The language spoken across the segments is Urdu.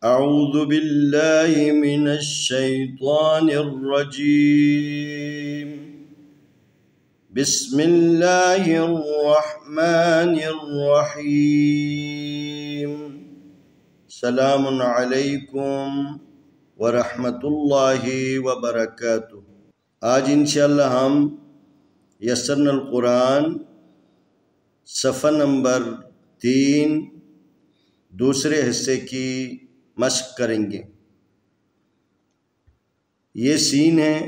أعوذ بالله من الشيطان الرجيم. بسم الله الرحمن الرحيم. سلام علیکم ورحمۃ اللہ وبرکاتہ. آج انشاءاللہ ہم یسرنا القرآن صفحہ نمبر 3 دوسرے حصے کی مشق کریں گے. یہ سین ہے.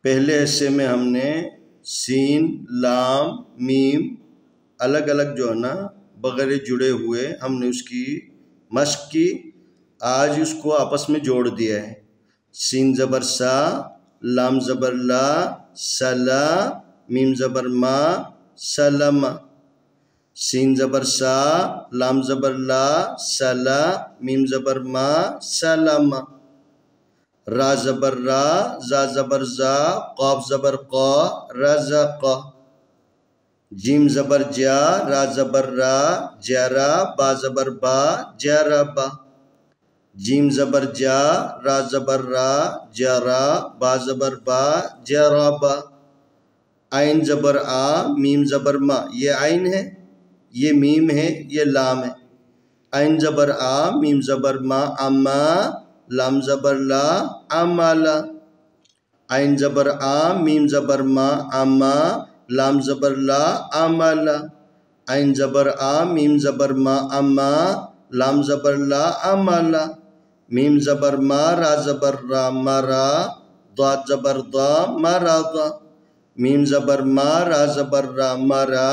پہلے حصے میں ہم نے سین، لام، میم الگ الگ جو ہے نا بغیر جڑے ہوئے ہم نے اس کی مشق کی. آج اس کو آپس میں جوڑ دیا ہے. سین زبر سا، لام زبر لا، سلا، میم زبر ما، سلم. سین زبر سا، لام زبر لا، سلا، میم زبر ما، سلم. را زبر را، زا زبر زا، قاف زبر قا، رزق. جیم زبر جا، را زبر را، جرا، با زبر با، جربا. جیم زبر جا، را زبر را، جرا، با زبر با، جربا. عین زبر آ، میم زبر ما. یہ عین ہے، یہ میم ہے، یہ لام ہے. عین زبر آ، میم زبر ما، اما، لام زبر لا، امالا. عین زبر آ، میم زبر ما، اما، لام زبر لا، امالا. عین زبر آ، میم زبر ما، اما، لام زبر لا، امالا. میم زبر ما، را زبر را، مرا، ضاد زبر ضا، مرضا. میم زبر ما، را زبر را، مرا،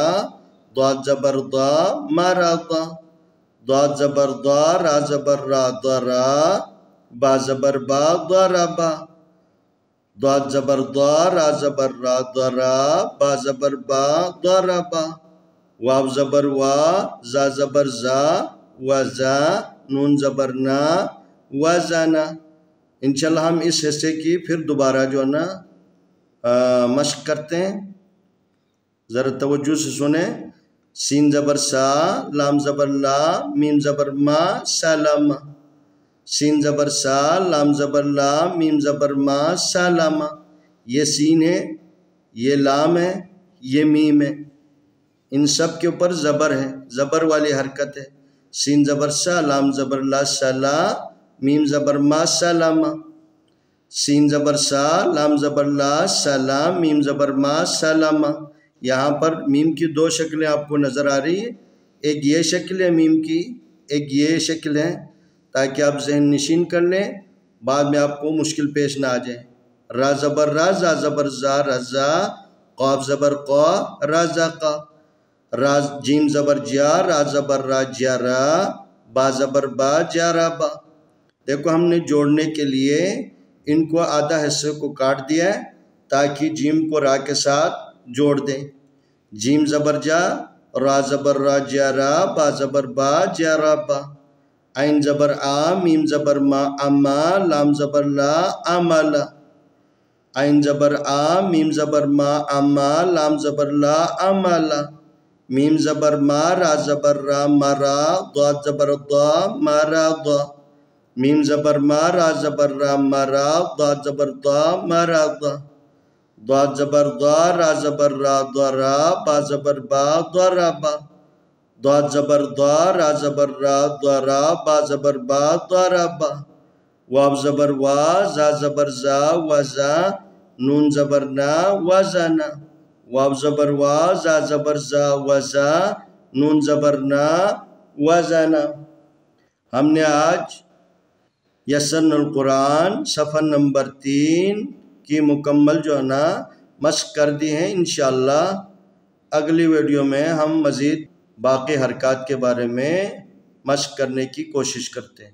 ضاد زبر ضا، مرضا. ضاد زبر ضا، را زبر را، ضرا، با زبر با، ضربا. ضاد زبر ضا، را زبر را، ضرا، با زبر با، ضربا. واو زبر وا، زا زبر زا، وزا، نون زبر نا، وزنا. انشاءاللہ ہم اس حصے کی پھر دوبارہ جو ہے نا مشق کرتے ہیں. ذرا توجہ سے سنیں. سین زبر سا، لام زبر لا، میم زبر ما، سلم. سین زبر سا، لام زبر لا، میم زبر ما، سلم. یہ سین ہے، یہ لام ہے، یہ میم ہے. ان سب کے اوپر زبر ہے، زبر والی حرکت ہے. سین زبر سا، لام زبر لا، سلا، میم زبر ما، سلم. سین زبر سا، لام زبر لا، سلا، میم زبر ما، سلم. یہاں پر میم کی 2 شکلیں آپ کو نظر آ رہی ہیں. ایک یہ شکل ہے میم کی، ایک یہ شکل ہے، تاکہ آپ ذہن نشین کر لیں، بعد میں آپ کو مشکل پیش نہ آ جائے. را زبر را، زا زبر زا، رزا، قاف زبر قا، رزقا. را جیم زبر جا، را زبر را، جرا، با زبر با، جربا. دیکھو ہم نے جوڑنے کے لیے ان کو آدھا حصے کو کاٹ دیا ہے تاکہ جیم کو را کے ساتھ جوڑ دیں. جیم زبر جا، را زبر را، جرا، با زبر با، جربا. عین زبر آ، میم زبر ما، اما، لام زبر لا، امالا. عین زبر آ، میم زبر ما، اما، لام زبر لا، امالا. میم زبر ما، را زبر را، مرا، ضاد زبر ضا، مرضا. میم زبر ما، را زبر را، مرا، ضاد زبر ضا، مرضا. ضاد زبر ضا، را زبر را، ضرا، با زبر با، ضربا. ضاد زبر ضا، را زبر را، ضرا، با زبر با، ضربا. واو زبر وا، زا زبر زا، وزا، نون زبر نا، وزنا. واو زبر وا، زا زبر زا، وزا، نون زبر نا، وزنا. ہم نے آج یسرنا القرآن صفحہ نمبر 3 کی مکمل جو ہے نا مشق کر دی ہیں. انشاءاللہ اگلی ویڈیو میں ہم مزید باقی حرکات کے بارے میں مشق کرنے کی کوشش کرتے ہیں.